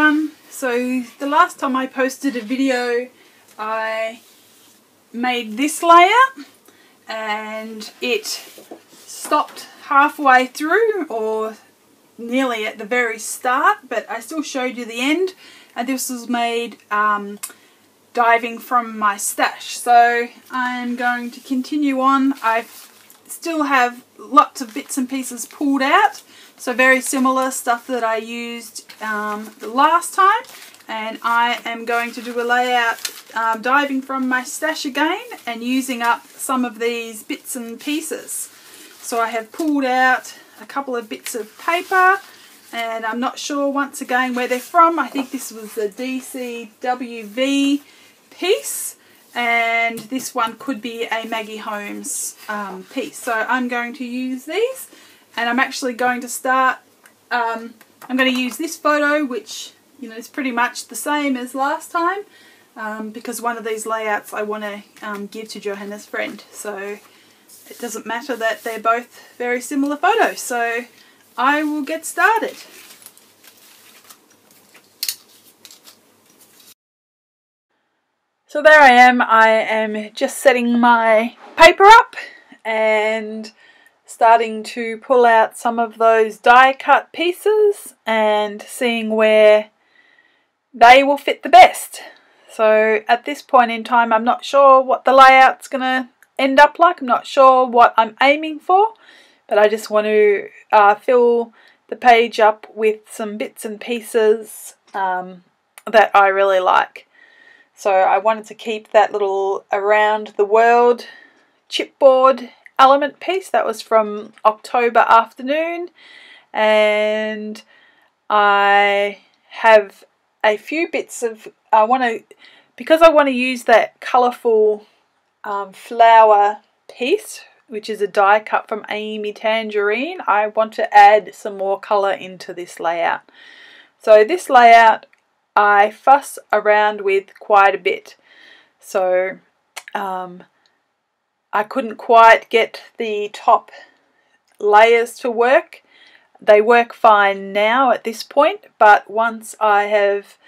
everyone. So the last time I posted a video I made this layout and it stopped halfway through or nearly at the very start, but I still showed you the end, and this was made diving from my stash. So I'm going to continue on. I still have lots of bits and pieces pulled out, so very similar stuff that I used the last time, and I am going to do a layout diving from my stash again and using up some of these bits and pieces. So I have pulled out a couple of bits of paper, and I'm not sure once again where they're from. I think this was the DCWV piece, and this one could be a Maggie Holmes piece. So I'm going to use these, and I'm actually going to start, I'm going to use this photo, which is pretty much the same as last time, because one of these layouts I want to give to Johanna's friend. So it doesn't matter that they're both very similar photos. So I will get started. So there I am just setting my paper up and starting to pull out some of those die cut pieces and seeing where they will fit the best. So at this point in time I'm not sure what the layout's going to end up like. I'm not sure what I'm aiming for, but I just want to fill the page up with some bits and pieces that I really like. So I wanted to keep that little around the world chipboard element piece that was from October afternoon, and I have a few bits of, because I want to use that colourful flower piece, which is a die cut from Amy Tangerine, I want to add some more colour into this layout. So this layout I fuss around with quite a bit. So I couldn't quite get the top layers to work. They work fine now at this point, but once I have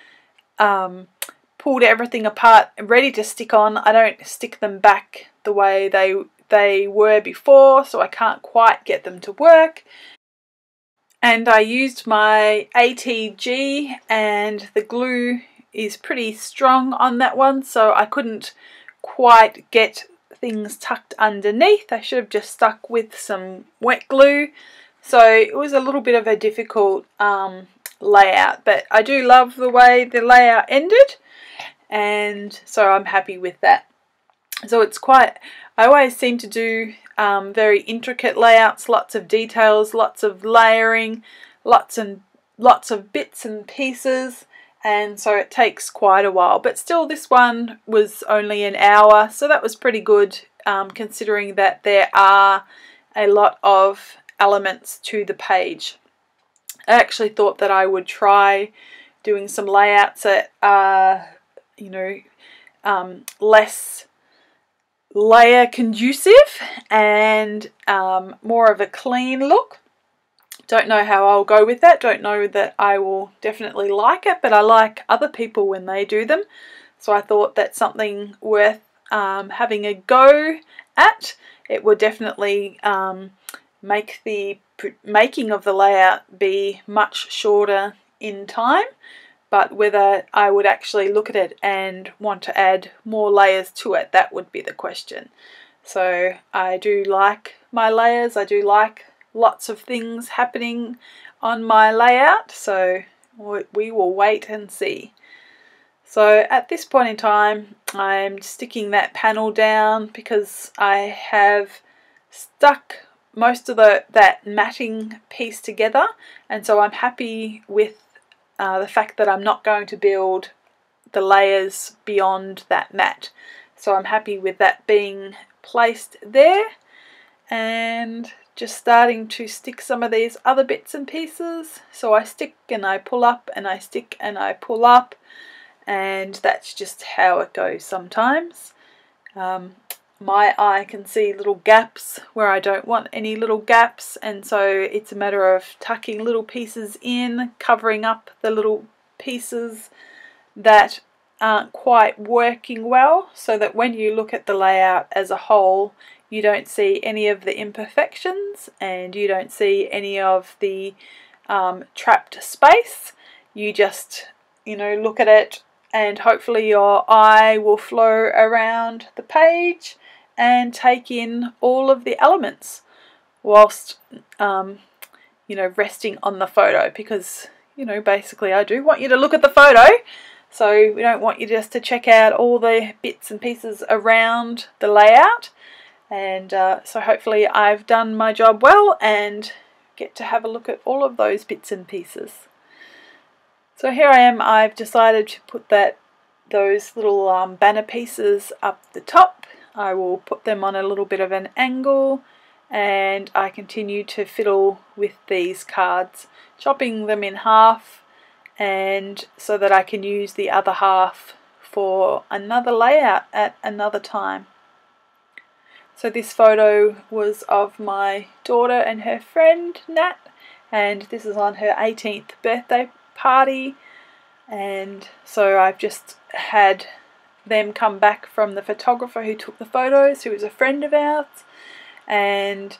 pulled everything apart and ready to stick on, I don't stick them back the way they were before, so I can't quite get them to work. And I used my ATG, and the glue is pretty strong on that one, so I couldn't quite get things tucked underneath. I should have just stuck with some wet glue. So it was a little bit of a difficult layout, but I do love the way the layout ended, and so I'm happy with that. So it's quite, I always seem to do very intricate layouts, lots of details, lots of layering, lots of bits and pieces, and so it takes quite a while. But still, this one was only an hour, so that was pretty good, considering that there are a lot of elements to the page. I actually thought that I would try doing some layouts that are, less layer conducive and more of a clean look. Don't know how I'll go with that. Don't know that I will definitely like it, but I like other people when they do them. So I thought that's something worth having a go at. It would definitely make the making of the layout be much shorter in time, but whether I would actually look at it and want to add more layers to it, that would be the question. So I do like my layers. I do like lots of things happening on my layout, so we will wait and see. So at this point in time I'm sticking that panel down because I have stuck most of that matting piece together, and so I'm happy with the fact that I'm not going to build the layers beyond that mat. So I'm happy with that being placed there, and just starting to stick some of these other bits and pieces. So I stick and I pull up, and I stick and I pull up, and that's just how it goes sometimes. My eye can see little gaps where I don't want any little gaps, and so it's a matter of tucking little pieces in, covering up the little pieces that aren't quite working well, so that when you look at the layout as a whole, you don't see any of the imperfections and you don't see any of the trapped space. You just, look at it, and hopefully your eye will flow around the page and take in all of the elements whilst resting on the photo, because basically I do want you to look at the photo. So we don't want you just to check out all the bits and pieces around the layout. And so hopefully I've done my job well and get to have a look at all of those bits and pieces. So here I am. I've decided to put those little banner pieces up the top. I will put them on a little bit of an angle, and I continue to fiddle with these cards, chopping them in half, and so that I can use the other half for another layout at another time. So this photo was of my daughter and her friend Nat, and this is on her 18th birthday party, and so I've just had them come back from the photographer who took the photos, who is a friend of ours, and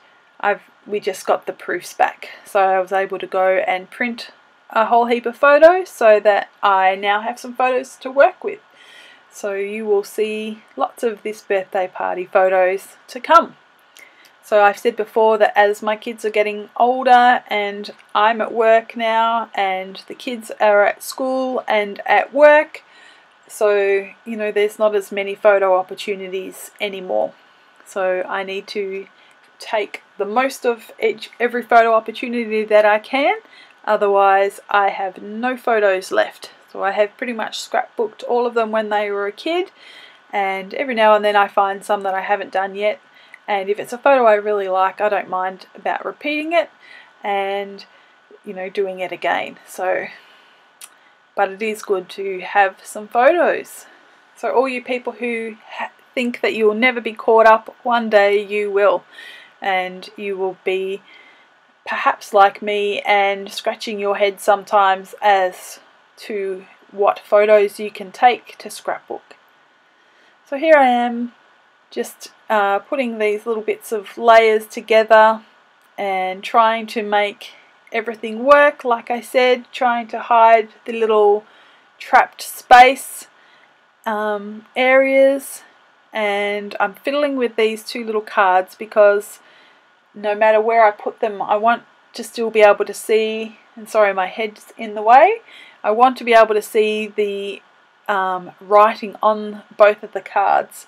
we just got the proofs back, so I was able to go and print a whole heap of photos so that I now have some photos to work with. So you will see lots of this birthday party photos to come. So I've said before that as my kids are getting older and I'm at work now and the kids are at school and at work, so there's not as many photo opportunities anymore. So I need to take the most of every photo opportunity that I can. Otherwise, I have no photos left. So I have pretty much scrapbooked all of them when they were a kid, and every now and then I find some that I haven't done yet. And if it's a photo I really like, I don't mind about repeating it and doing it again. But it is good to have some photos. So all you people who think that you'll never be caught up, one day you will, and you will be perhaps like me and scratching your head sometimes as to what photos you can take to scrapbook. So here I am, just putting these little bits of layers together and trying to make everything work. Like I said, trying to hide the little trapped space areas, and I'm fiddling with these two little cards because no matter where I put them, I want to still be able to see, and sorry my head's in the way, I want to be able to see the writing on both of the cards.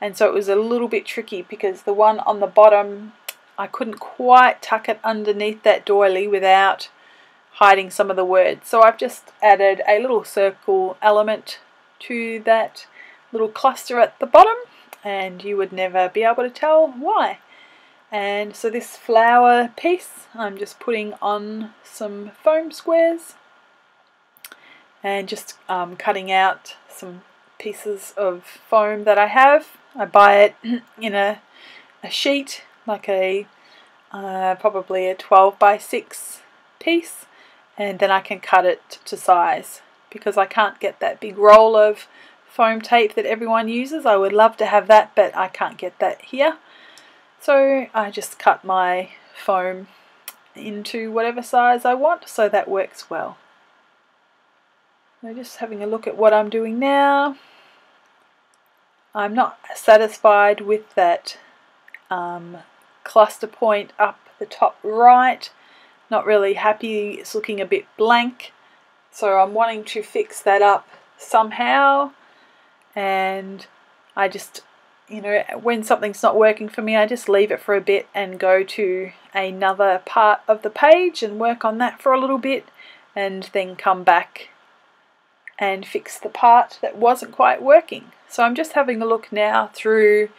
And so it was a little bit tricky because the one on the bottom, I couldn't quite tuck it underneath that doily without hiding some of the words. So I've just added a little circle element to that little cluster at the bottom, and you would never be able to tell why. And so this flower piece, I'm just putting on some foam squares and just cutting out some pieces of foam that I have. I buy it in a sheet, like probably a 12 by 6 piece, and then I can cut it to size because I can't get that big roll of foam tape that everyone uses. I would love to have that, but I can't get that here. So I just cut my foam into whatever size I want, so that works well. So just having a look at what I'm doing now. I'm not satisfied with that cluster point up the top right. Not really happy, it's looking a bit blank. So I'm wanting to fix that up somehow, and I just, when something's not working for me, I just leave it for a bit and go to another part of the page and work on that for a little bit, and then come back and fix the part that wasn't quite working. So I'm just having a look now through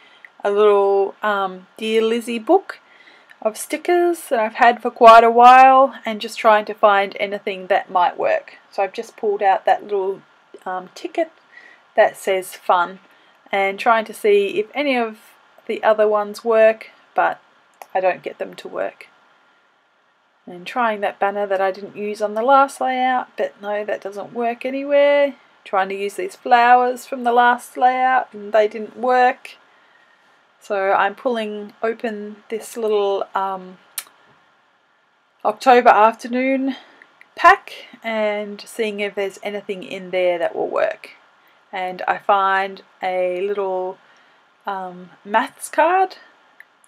a little Dear Lizzie book of stickers that I've had for quite a while, and just trying to find anything that might work. So I've just pulled out that little ticket that says fun, and trying to see if any of the other ones work, but I don't get them to work. And trying that banner that I didn't use on the last layout, but no, that doesn't work anywhere. Trying to use these flowers from the last layout and they didn't work. So I'm pulling open this little October afternoon pack and seeing if there's anything in there that will work. And I find a little maths card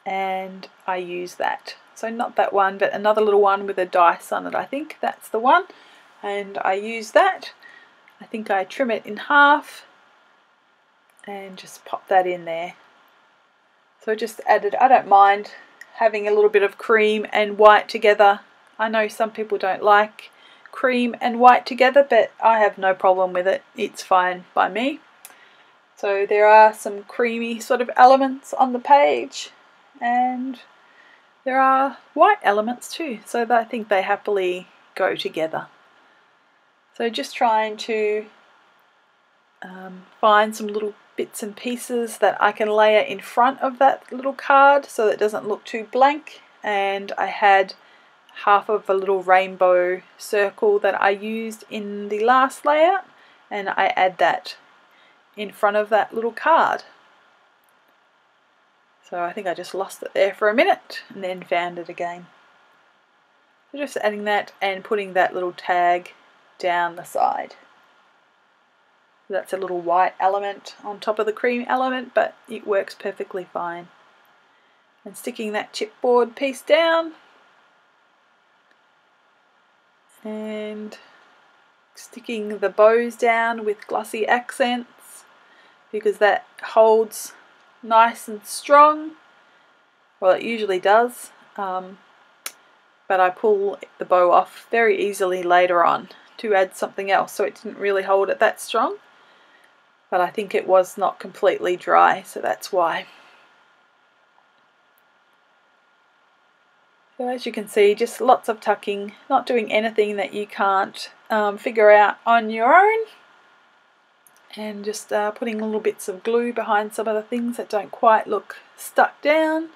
and I use that. So not that one, but another little one with a dice on it. I think that's the one, and I use that. I think I trim it in half and just pop that in there. So I just added, I don't mind having a little bit of cream and white together. I know some people don't like cream and white together, but I have no problem with it. It's fine by me. So there are some creamy sort of elements on the page, and there are white elements too, so I think they happily go together. So just trying to find some little bits and pieces that I can layer in front of that little card so that it doesn't look too blank. And I had half of a little rainbow circle that I used in the last layout, and I add that in front of that little card. So I think I just lost it there for a minute and then found it again. So just adding that and putting that little tag down the side. So that's a little white element on top of the cream element, but it works perfectly fine. And sticking that chipboard piece down and sticking the bows down with glossy accents because that holds nice and strong. Well, it usually does, but I pull the bow off very easily later on to add something else, so it didn't really hold it that strong, but I think it was not completely dry, so that's why. So as you can see, just lots of tucking, not doing anything that you can't figure out on your own. And just putting little bits of glue behind some of the things that don't quite look stuck down.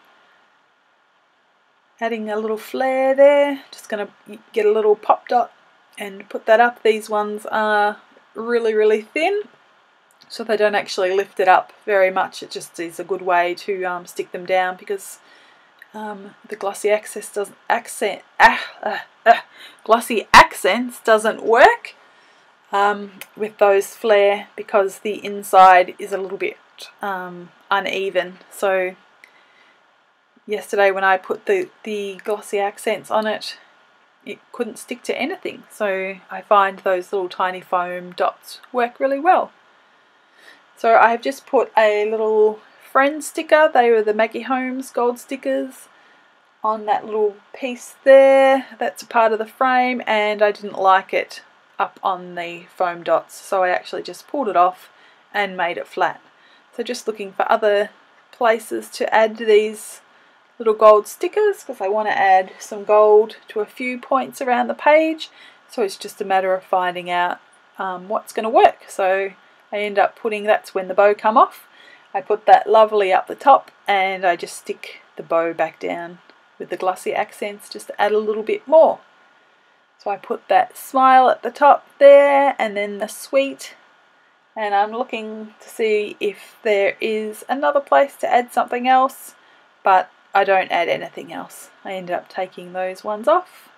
Adding a little flare there. Just going to get a little pop dot and put that up. These ones are really thin, so they don't actually lift it up very much. It just is a good way to stick them down because the glossy glossy accents doesn't work with those flare because the inside is a little bit uneven. So yesterday when I put the glossy accents on it, it couldn't stick to anything. So I find those little tiny foam dots work really well. So I've just put a little friend sticker. They were the Maggie Holmes gold stickers on that little piece there. That's a part of the frame, and I didn't like it up on the foam dots, so I actually just pulled it off and made it flat. So just looking for other places to add these little gold stickers because I want to add some gold to a few points around the page, so it's just a matter of finding out what's going to work. So I end up putting, that's when the bow come off, I put that lovely up the top and I just stick the bow back down with the glossy accents just to add a little bit more. So I put that smile at the top there and then the sweet, and I'm looking to see if there is another place to add something else, but I don't add anything else. I ended up taking those ones off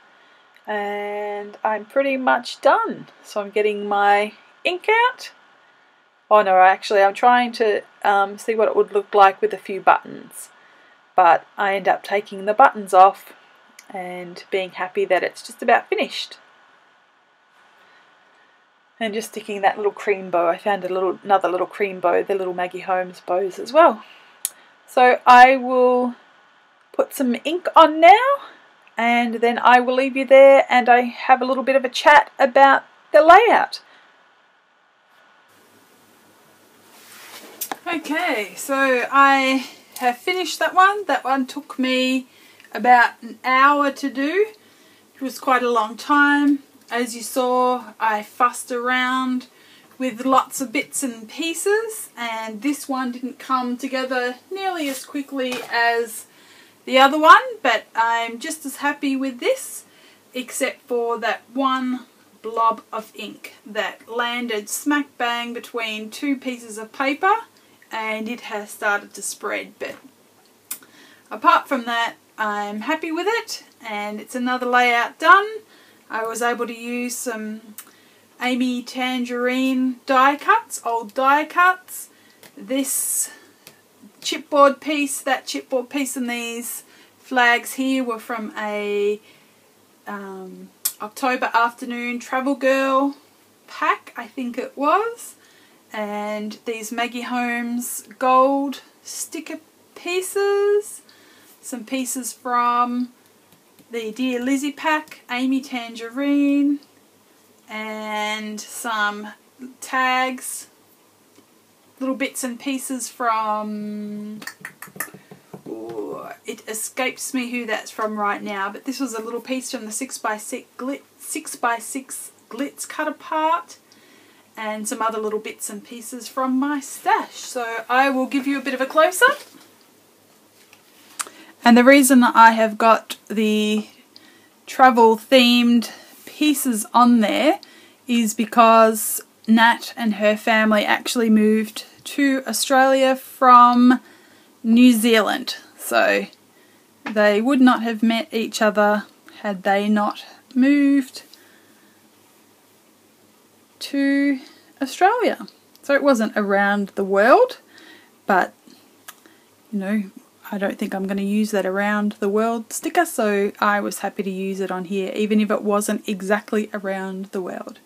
and I'm pretty much done. So I'm getting my ink out. Oh no, actually I'm trying to see what it would look like with a few buttons, but I end up taking the buttons off and being happy that it's just about finished. And just sticking that little cream bow. I found another little cream bow, the little Maggie Holmes bows as well. So I will put some ink on now and then I will leave you there and I have a little bit of a chat about the layout. Okay, so I have finished that one. That one took me about an hour to do. It was quite a long time. As you saw, I fussed around with lots of bits and pieces, and this one didn't come together nearly as quickly as the other one, but I'm just as happy with this. except for that one blob of ink that landed smack bang between two pieces of paper, and it has started to spread. But apart from that, I'm happy with it, and it's another layout done. I was able to use some Amy Tangerine die cuts, old die cuts. This chipboard piece, that chipboard piece, and these flags here were from a October Afternoon Travel Girl pack, I think it was. And these Maggie Holmes gold sticker pieces, some pieces from the Dear Lizzie pack, Amy Tangerine, and some tags, little bits and pieces from, it escapes me who that's from right now, but this was a little piece from the 6x6 glitz cut apart, and some other little bits and pieces from my stash. So I will give you a bit of a close-up. And the reason I have got the travel themed pieces on there is because Nat and her family actually moved to Australia from New Zealand. So they would not have met each other had they not moved to Australia. So it wasn't around the world, but you know, I don't think I'm going to use that around the world sticker, so I was happy to use it on here even if it wasn't exactly around the world.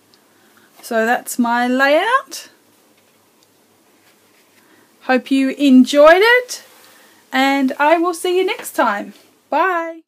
So that's my layout. Hope you enjoyed it, and I will see you next time. Bye.